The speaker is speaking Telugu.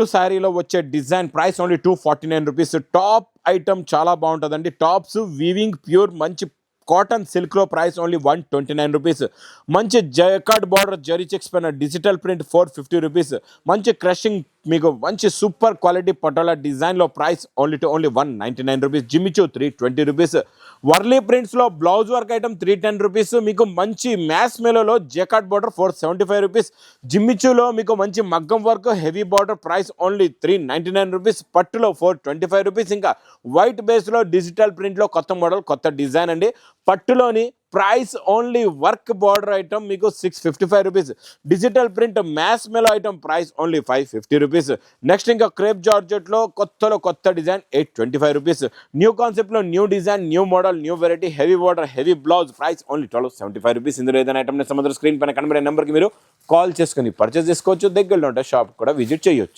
శారీలో వచ్చే design price only 249 rupees. Top item చాలా బాగుంటుందండి. టాప్స్ వీవింగ్ ప్యూర్ మంచి కాటన్ సిల్క్లో ప్రైస్ ఓన్లీ 129 రూపీస్. మంచి జకార్డ్ బార్డర్ జరీ చెక్స్ పైన డిజిటల్ ప్రింట్ 450 రూపీస్. మంచి క్రషింగ్ మీకు మంచి సూపర్ క్వాలిటీ పటోలా డిజైన్లో price only 199 rupees. Jimmy Choo 320 rupees. Warli ప్రింట్స్లో బ్లౌజ్ వర్క్ ఐటమ్ 310 రూపీస్. మీకు మంచి మ్యాస్ మేలోలో జకార్డ్ బార్డర్ 475 రూపీస్. జిమ్మిచూలో మీకు మంచి మగ్గం work heavy border price only 399 rupees. పట్టులో 425 రూపీస్. ఇంకా వైట్ బేస్లో డిజిటల్ ప్రింట్లో కొత్త మోడల్ కొత్త డిజైన్ అండి. పట్టులోని price only work border item మీకు 655 rupees. Digital print mass mellow item price only 550 rupees. Next ఇంకా క్రేప్ జార్జెట్లో కొత్త డిజైన్ 825 రూపీస్. న్యూ కాన్సెప్ట్లో new design new model new variety heavy border heavy blouse price only 1275 rupees. ఇందులో ఏదైనా ఐటమ్ సముద్ర స్క్రీన్ పైన కనబడే నెంబర్కి మీరు కాల్ చేసుకుని పర్చేస్ చేసుకోవచ్చు. దగ్గరలో ఉంటే షాప్ కూడా విజిట్ చేయొచ్చు.